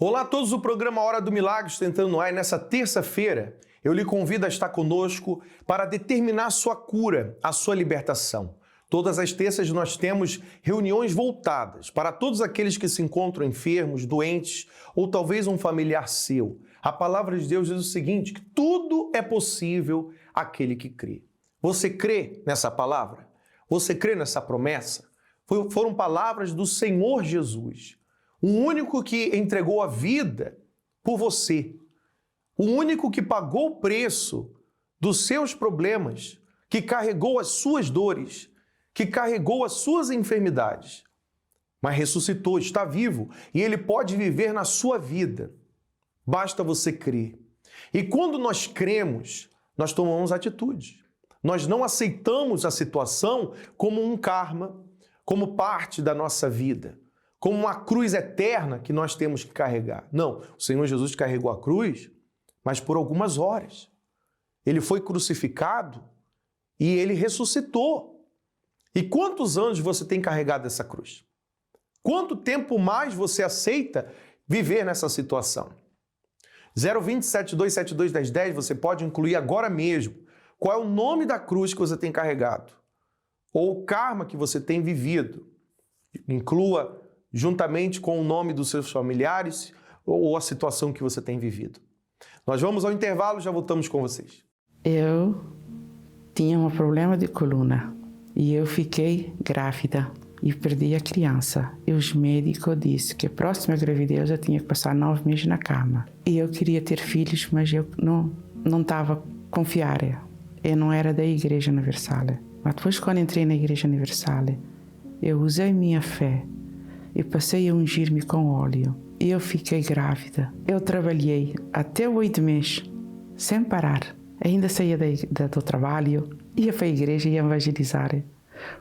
Olá a todos, o programa Hora do Milagre está entrando no ar e nessa terça-feira eu lhe convido a estar conosco para determinar a sua cura, a sua libertação. Todas as terças nós temos reuniões voltadas para todos aqueles que se encontram enfermos, doentes ou talvez um familiar seu. A palavra de Deus diz o seguinte, que tudo é possível àquele que crê. Você crê nessa palavra? Você crê nessa promessa? Foram palavras do Senhor Jesus. O único que entregou a vida por você, o único que pagou o preço dos seus problemas, que carregou as suas dores, que carregou as suas enfermidades, mas ressuscitou, está vivo e Ele pode viver na sua vida. Basta você crer. E quando nós cremos, nós tomamos atitude. Nós não aceitamos a situação como um karma, como parte da nossa vida, como uma cruz eterna que nós temos que carregar. Não, o Senhor Jesus carregou a cruz, mas por algumas horas. Ele foi crucificado e Ele ressuscitou. E quantos anos você tem carregado essa cruz? Quanto tempo mais você aceita viver nessa situação? 020-7272-1010, você pode incluir agora mesmo qual é o nome da cruz que você tem carregado ou o karma que você tem vivido. Inclua juntamente com o nome dos seus familiares ou a situação que você tem vivido. Nós vamos ao intervalo, já voltamos com vocês. Eu tinha um problema de coluna e eu fiquei grávida e perdi a criança. E os médicos disseram que a próxima gravidez eu tinha que passar 9 meses na cama. E eu queria ter filhos, mas eu não estava confiar. Eu não era da Igreja Universal. Mas depois, quando entrei na Igreja Universal, eu usei minha fé e passei a ungir-me com óleo. E eu fiquei grávida. Eu trabalhei até 8 meses, sem parar. Ainda saía do trabalho, ia para a igreja e ia evangelizar.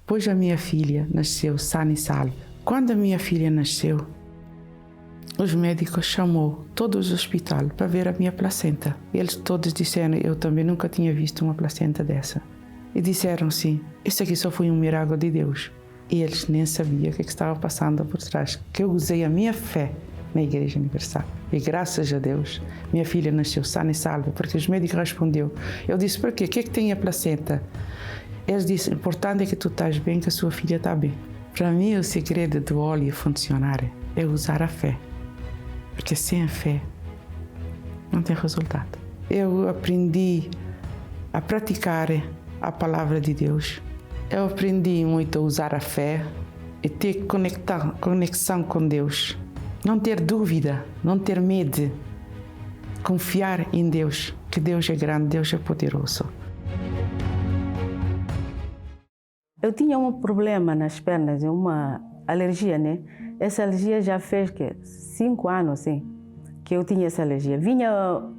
Pois a minha filha nasceu sana e salva. Quando a minha filha nasceu, os médicos chamou todos os hospital para ver a minha placenta. Eles todos disseram, eu também nunca tinha visto uma placenta dessa. E disseram assim, isso aqui só foi um milagre de Deus. E eles nem sabiam o que estava passando por trás, que eu usei a minha fé na Igreja Universal. E graças a Deus, minha filha nasceu sana e salva, porque os médicos responderam. Eu disse, por quê? O que é que tem a placenta? Eles disseram, o importante é que tu estás bem, que a sua filha está bem. Para mim, o segredo do óleo funcionar é usar a fé. Porque sem a fé, não tem resultado. Eu aprendi a praticar a palavra de Deus. Eu aprendi muito a usar a fé e ter conexão com Deus. Não ter dúvida, não ter medo. Confiar em Deus, que Deus é grande, Deus é poderoso. Eu tinha um problema nas pernas, uma alergia, né? Essa alergia já fez 5 anos, assim, que eu tinha essa alergia. Vinha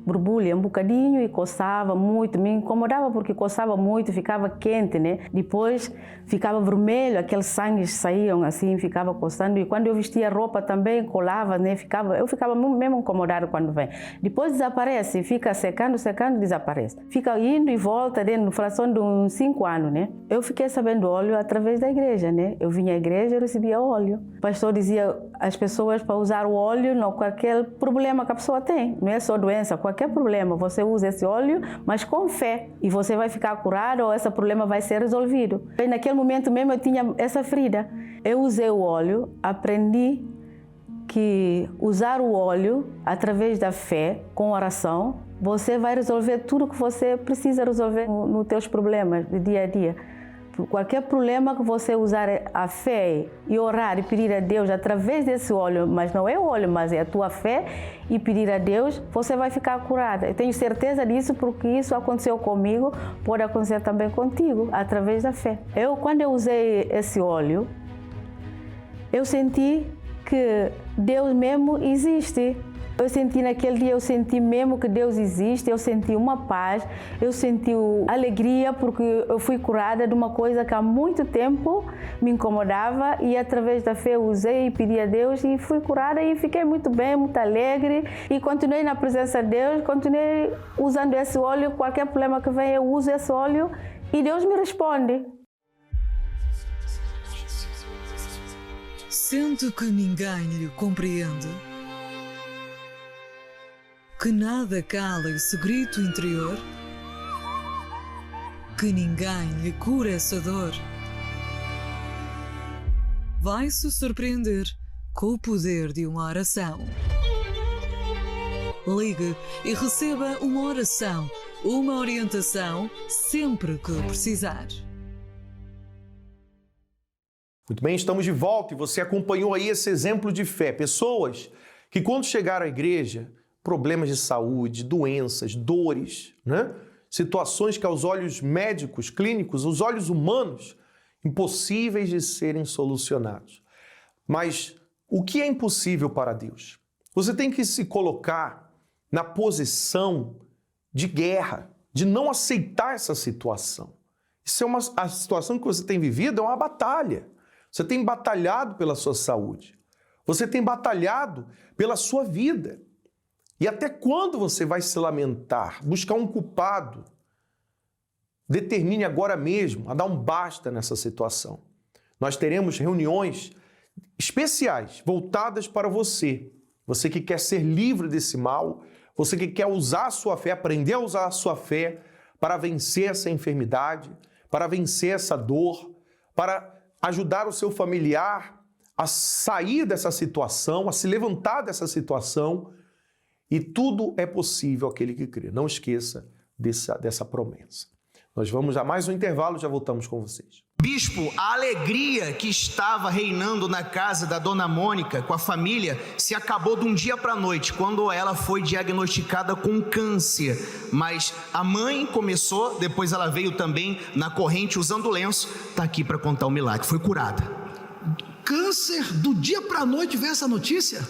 borbulha um bocadinho e coçava muito, me incomodava porque coçava muito, ficava quente, né? Depois ficava vermelho, aqueles sangues saíam assim, ficava coçando. E quando eu vestia roupa também colava, né? Eu ficava mesmo incomodada quando vem. Depois desaparece, fica secando, desaparece. Fica indo e volta, né? No fração de uns 5 anos, né? Eu fiquei sabendo óleo através da igreja, né? Eu vinha à igreja e recebia óleo. O pastor dizia às pessoas para usar o óleo, não qualquer problema que a pessoa tem. Não é só doença, qualquer problema. Você usa esse óleo, mas com fé. E você vai ficar curado ou esse problema vai ser resolvido. E naquele momento mesmo eu tinha essa ferida. Eu usei o óleo, aprendi que usar o óleo através da fé, com oração, você vai resolver tudo que você precisa resolver nos teus problemas de dia a dia. Qualquer problema que você usar a fé e orar e pedir a Deus através desse óleo, mas não é o óleo, mas é a tua fé e pedir a Deus, você vai ficar curada. Eu tenho certeza disso porque isso aconteceu comigo, pode acontecer também contigo, através da fé. Quando eu usei esse óleo, eu senti que Deus mesmo existe. Eu senti naquele dia, eu senti mesmo que Deus existe, eu senti uma paz, eu senti alegria porque eu fui curada de uma coisa que há muito tempo me incomodava e através da fé eu usei e pedi a Deus e fui curada e fiquei muito bem, muito alegre e continuei na presença de Deus, continuei usando esse óleo, qualquer problema que venha eu uso esse óleo e Deus me responde. Sente que ninguém lhe compreende? Que nada cala esse grito interior, que ninguém lhe cura essa dor. Vai se surpreender com o poder de uma oração. Ligue e receba uma oração, uma orientação, sempre que precisar. Muito bem, estamos de volta e você acompanhou aí esse exemplo de fé. Pessoas que quando chegaram à igreja, problemas de saúde, doenças, dores, né? Situações que aos olhos médicos, clínicos, aos olhos humanos, impossíveis de serem solucionados. Mas o que é impossível para Deus? Você tem que se colocar na posição de guerra, de não aceitar essa situação. Isso é a situação que você tem vivido é uma batalha. Você tem batalhado pela sua saúde. Você tem batalhado pela sua vida. E até quando você vai se lamentar, buscar um culpado? Determine agora mesmo a dar um basta nessa situação. Nós teremos reuniões especiais voltadas para você. Você que quer ser livre desse mal, você que quer usar a sua fé, aprender a usar a sua fé para vencer essa enfermidade, para vencer essa dor, para ajudar o seu familiar a sair dessa situação, a se levantar dessa situação. E tudo é possível àquele que crê. Não esqueça dessa promessa. Nós vamos a mais um intervalo, já voltamos com vocês. Bispo, a alegria que estava reinando na casa da dona Mônica com a família se acabou de um dia para a noite, quando ela foi diagnosticada com câncer. Mas a mãe começou, depois ela veio também na corrente usando lenço, está aqui para contar o milagre, foi curada. Câncer, do dia para a noite veio essa notícia?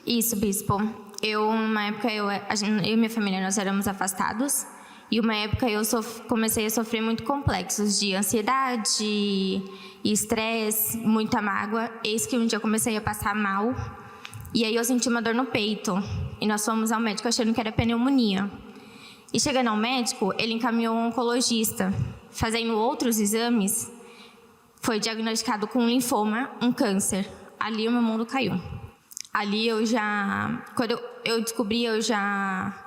Isso, bispo. Uma época, eu e minha família, nós éramos afastados. E uma época eu comecei a sofrer muito complexos de ansiedade, estresse, muita mágoa. Eis que um dia eu comecei a passar mal. E aí eu senti uma dor no peito. E nós fomos ao médico achando que era pneumonia. E chegando ao médico, ele encaminhou um oncologista. Fazendo outros exames, foi diagnosticado com um linfoma, um câncer. Ali o meu mundo caiu. Ali quando eu descobri, eu já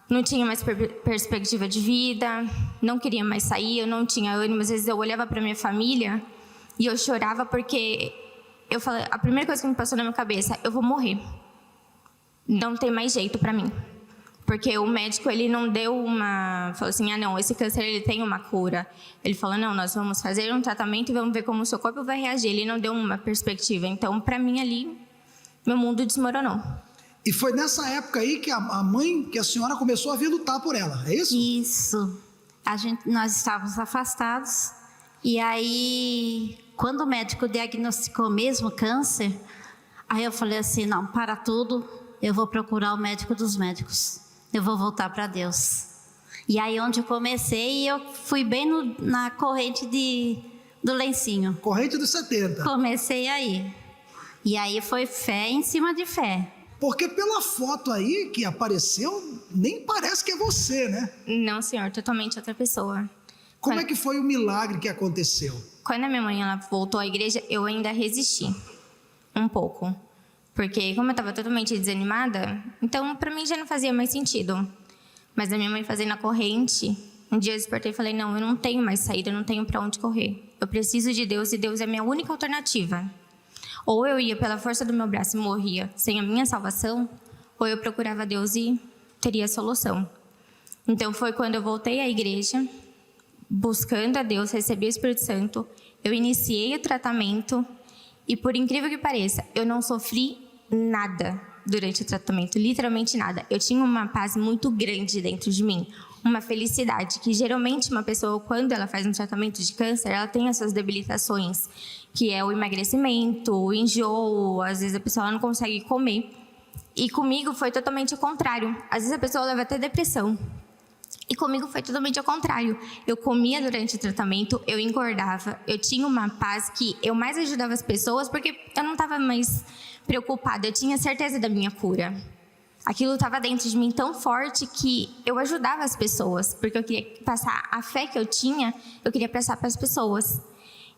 não tinha mais perspectiva de vida, não queria mais sair, eu não tinha ânimo. Às vezes eu olhava para minha família e eu chorava porque eu falei, a primeira coisa que me passou na minha cabeça, eu vou morrer. Não tem mais jeito para mim. Porque o médico, ele não deu falou assim, não, esse câncer ele tem uma cura. Ele falou, não, nós vamos fazer um tratamento e vamos ver como o seu corpo vai reagir. Ele não deu uma perspectiva. Então, para mim ali, meu mundo desmoronou. E foi nessa época aí que a mãe, que a senhora começou a vir lutar por ela, é isso? Isso. Nós estávamos afastados. E aí, quando o médico diagnosticou mesmo câncer, aí eu falei assim, não, para tudo, eu vou procurar o médico dos médicos. Eu vou voltar para Deus. E aí, onde eu comecei, eu fui bem na corrente do lencinho. Corrente dos 70. Comecei aí. E aí foi fé em cima de fé. Porque pela foto aí que apareceu, nem parece que é você, né? Não, senhor, totalmente outra pessoa. Como é que foi o milagre que aconteceu? Quando a minha mãe ela voltou à igreja, eu ainda resisti um pouco. Porque como eu estava totalmente desanimada, então para mim já não fazia mais sentido. Mas a minha mãe fazendo a corrente, um dia eu despertei e falei, não, eu não tenho mais saída, eu não tenho para onde correr. Eu preciso de Deus e Deus é a minha única alternativa. Ou eu ia pela força do meu braço e morria sem a minha salvação, ou eu procurava Deus e teria solução. Então foi quando eu voltei à igreja, buscando a Deus, recebi o Espírito Santo, eu iniciei o tratamento e, por incrível que pareça, eu não sofri nada durante o tratamento, literalmente nada. Eu tinha uma paz muito grande dentro de mim, uma felicidade, que geralmente uma pessoa, quando ela faz um tratamento de câncer, ela tem essas debilitações, que é o emagrecimento, o enjoo, às vezes a pessoa não consegue comer. E comigo foi totalmente o contrário. Às vezes a pessoa leva até depressão. E comigo foi totalmente ao contrário. Eu comia durante o tratamento, eu engordava, eu tinha uma paz que eu mais ajudava as pessoas porque eu não estava mais preocupada, eu tinha certeza da minha cura. Aquilo estava dentro de mim tão forte que eu ajudava as pessoas, porque eu queria passar a fé que eu tinha, eu queria passar para as pessoas.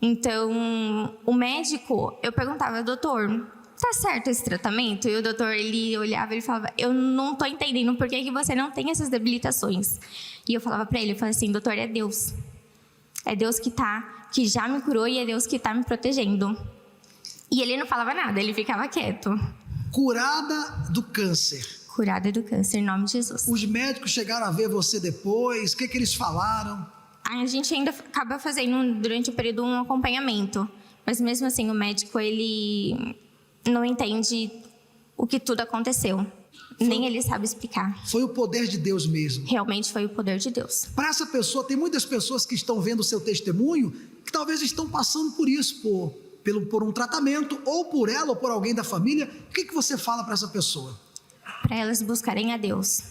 Então, o médico, eu perguntava, doutor, tá certo esse tratamento? E o doutor, ele olhava e falava, eu não tô entendendo por que você não tem essas debilitações. E eu falava pra ele, eu falei assim, doutor, é Deus. É Deus que já me curou e é Deus que tá me protegendo. E ele não falava nada, ele ficava quieto. Curada do câncer. Curada do câncer, em nome de Jesus. Os médicos chegaram a ver você depois, o que eles falaram? A gente ainda acaba fazendo, durante o período, um acompanhamento. Mas mesmo assim, o médico, ele não entende o que tudo aconteceu. Nem ele sabe explicar. Foi o poder de Deus mesmo. Realmente foi o poder de Deus. Para essa pessoa, tem muitas pessoas que estão vendo o seu testemunho que talvez estão passando por isso, por um tratamento, ou por ela, ou por alguém da família. O que você fala para essa pessoa? Para elas buscarem a Deus.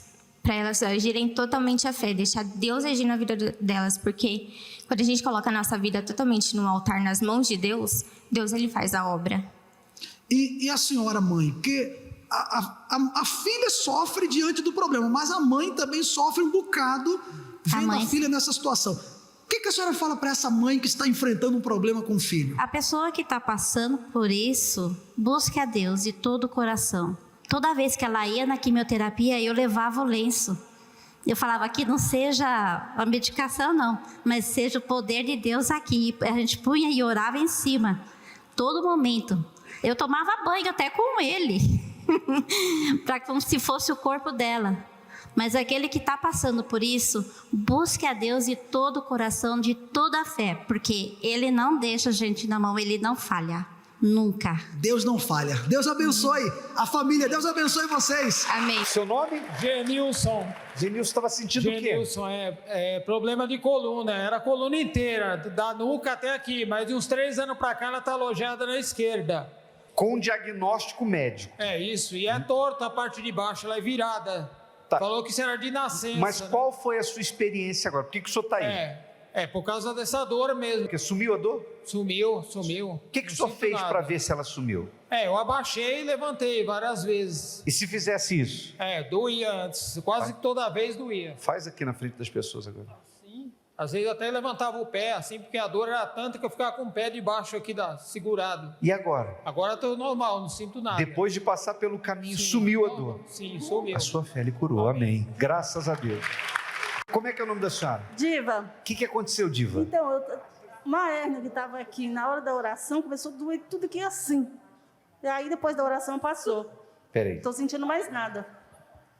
Para elas agirem totalmente a fé, deixar Deus agir na vida delas. Porque quando a gente coloca a nossa vida totalmente no altar, nas mãos de Deus, Deus, ele faz a obra. E a senhora mãe, porque a filha sofre diante do problema, mas a mãe também sofre um bocado vendo a filha nessa situação. O que a senhora fala para essa mãe que está enfrentando um problema com o filho? A pessoa que está passando por isso, busque a Deus de todo o coração. Toda vez que ela ia na quimioterapia, eu levava o lenço. Eu falava que não seja a medicação, não, mas seja o poder de Deus aqui. A gente punha e orava em cima, todo momento. Eu tomava banho até com ele, como se fosse o corpo dela. Mas aquele que está passando por isso, busque a Deus de todo o coração, de toda a fé, porque Ele não deixa a gente na mão, Ele não falha, nunca. Deus não falha. Deus abençoe a família, Deus abençoe vocês. Amém. Seu nome? Genilson. Genilson estava sentindo o quê? Genilson, problema de coluna, era a coluna inteira, da nuca até aqui, mas de uns 3 anos para cá ela está alojada na esquerda. Com diagnóstico médico. É isso, e é torta a parte de baixo, ela é virada. Tá. Falou que isso era de nascença. Mas qual foi a sua experiência agora? Por que o senhor está aí? Por causa dessa dor mesmo. Porque sumiu a dor? Sumiu. O que o senhor fez para ver se ela sumiu? Eu abaixei e levantei várias vezes. E se fizesse isso? Doía antes, quase toda vez doía. Faz aqui na frente das pessoas agora. Sim, às vezes eu até levantava o pé, assim, porque a dor era tanta que eu ficava com o pé debaixo aqui, segurado. E agora? Agora estou normal, não sinto nada. Depois de passar pelo caminho, sumiu a dor? Sim, sumiu. A sua fé lhe curou, amém. Graças a Deus. Como é que é o nome da senhora? Diva. O que aconteceu, Diva? Então, uma hérnia que estava aqui na hora da oração começou a doer tudo aqui assim. E aí depois da oração passou. Peraí. Estou sentindo mais nada.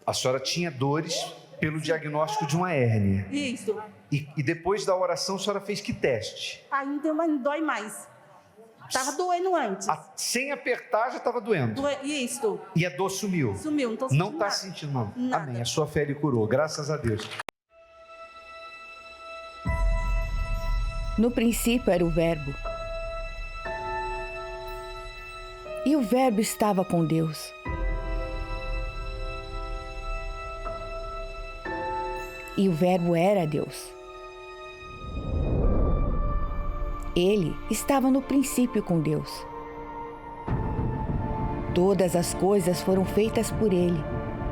A senhora tinha dores pelo diagnóstico de uma hérnia. Isso. E depois da oração a senhora fez que teste? Aí não dói mais. Estava doendo antes. Sem apertar já estava doendo? Isso. E a dor sumiu? Sumiu, não estou sentindo nada. Não está sentindo não? Nada. Amém, a sua fé lhe curou, graças a Deus. No princípio era o Verbo. E o Verbo estava com Deus. E o Verbo era Deus. Ele estava no princípio com Deus. Todas as coisas foram feitas por Ele,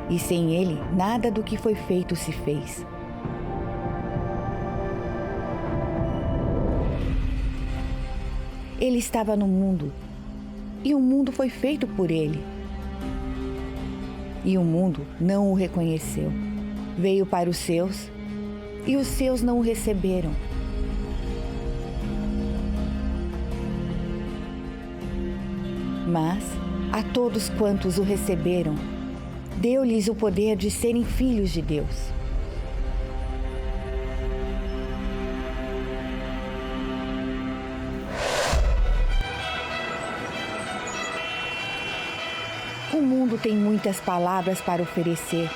e sem Ele nada do que foi feito se fez. Ele estava no mundo, e o mundo foi feito por Ele. E o mundo não o reconheceu. Veio para os seus, e os seus não o receberam. Mas a todos quantos o receberam, deu-lhes o poder de serem filhos de Deus. O mundo tem muitas palavras para oferecer.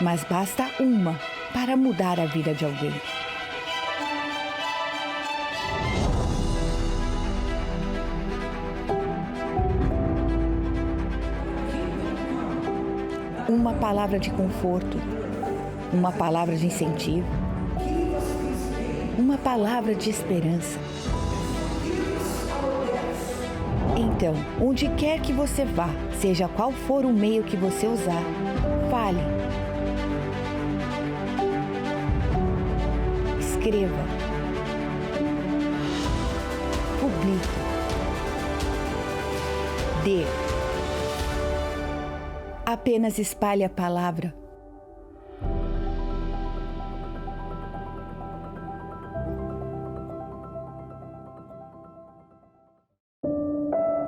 Mas basta uma para mudar a vida de alguém. Uma palavra de conforto, uma palavra de incentivo, uma palavra de esperança. Então, onde quer que você vá, seja qual for o meio que você usar, fale. Escreva. clique. D. Apenas espalhe a palavra.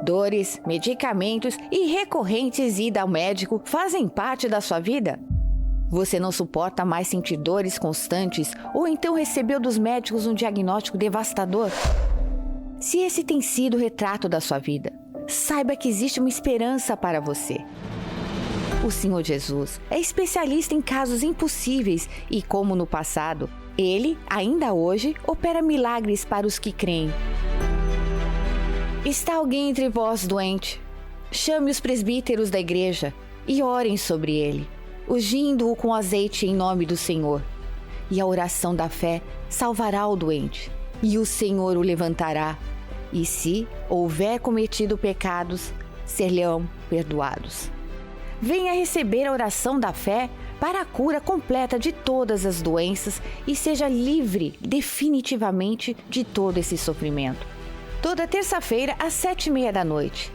Dores, medicamentos e recorrentes ida ao médico fazem parte da sua vida? Você não suporta mais sentir dores constantes ou então recebeu dos médicos um diagnóstico devastador? Se esse tem sido o retrato da sua vida, saiba que existe uma esperança para você. O Senhor Jesus é especialista em casos impossíveis e, como no passado, Ele, ainda hoje, opera milagres para os que creem. Está alguém entre vós doente? Chame os presbíteros da igreja e orem sobre ele, ungindo-o com azeite em nome do Senhor. E a oração da fé salvará o doente, e o Senhor o levantará. E se houver cometido pecados, ser-lhe-ão perdoados. Venha receber a oração da fé para a cura completa de todas as doenças e seja livre definitivamente de todo esse sofrimento. Toda terça-feira, às 7h30 da noite,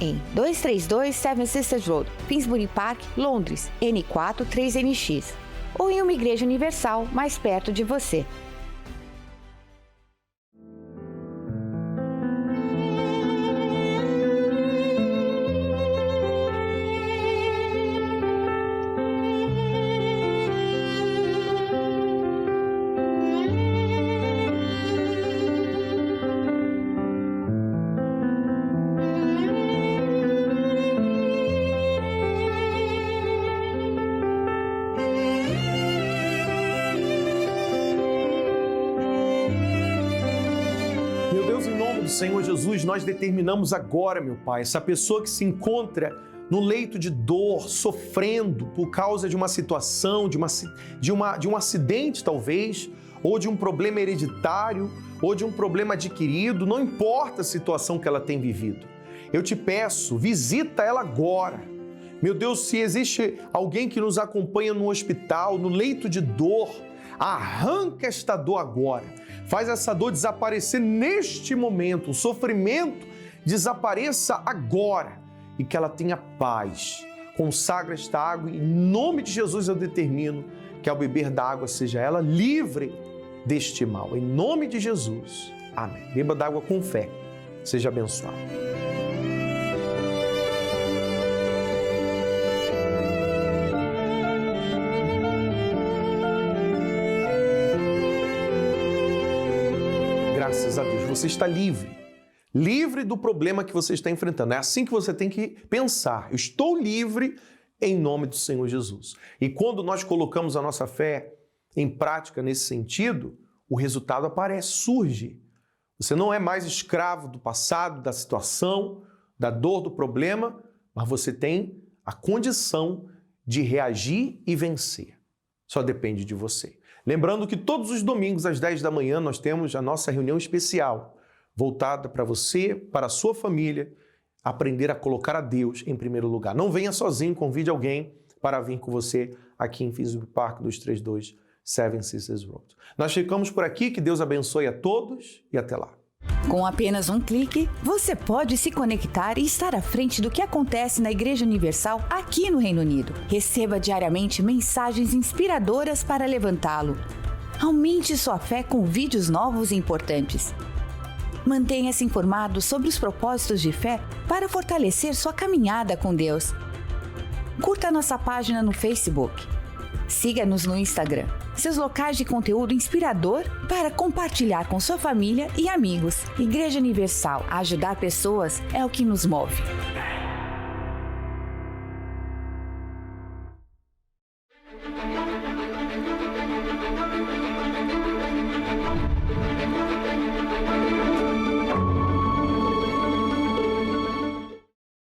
em 232 Seven Sisters Road, Finsbury Park, Londres, N4 3NX, ou em uma igreja universal mais perto de você. Senhor Jesus, nós determinamos agora, meu Pai, essa pessoa que se encontra no leito de dor, sofrendo por causa de uma situação, de um acidente talvez, ou de um problema hereditário, ou de um problema adquirido, não importa a situação que ela tem vivido. Eu te peço, visita ela agora. Meu Deus, se existe alguém que nos acompanha no hospital, no leito de dor, arranca esta dor agora. Faz essa dor desaparecer neste momento, o sofrimento desapareça agora e que ela tenha paz. Consagra esta água e em nome de Jesus eu determino que ao beber da água seja ela livre deste mal. Em nome de Jesus. Amém. Beba da água com fé. Seja abençoado. Graças a Deus, você está livre. Livre do problema que você está enfrentando. É assim que você tem que pensar. Eu estou livre em nome do Senhor Jesus. E quando nós colocamos a nossa fé em prática nesse sentido, o resultado aparece, surge. Você não é mais escravo do passado, da situação, da dor, do problema, mas você tem a condição de reagir e vencer. Só depende de você. Lembrando que todos os domingos às 10 da manhã nós temos a nossa reunião especial, voltada para você, para a sua família, aprender a colocar a Deus em primeiro lugar. Não venha sozinho, convide alguém para vir com você aqui em Finsbury Park 232 Seven Sisters Road. Nós ficamos por aqui, que Deus abençoe a todos e até lá. Com apenas um clique, você pode se conectar e estar à frente do que acontece na Igreja Universal aqui no Reino Unido. Receba diariamente mensagens inspiradoras para levantá-lo. Aumente sua fé com vídeos novos e importantes. Mantenha-se informado sobre os propósitos de fé para fortalecer sua caminhada com Deus. Curta nossa página no Facebook. Siga-nos no Instagram, seus locais de conteúdo inspirador para compartilhar com sua família e amigos. Igreja Universal, ajudar pessoas é o que nos move.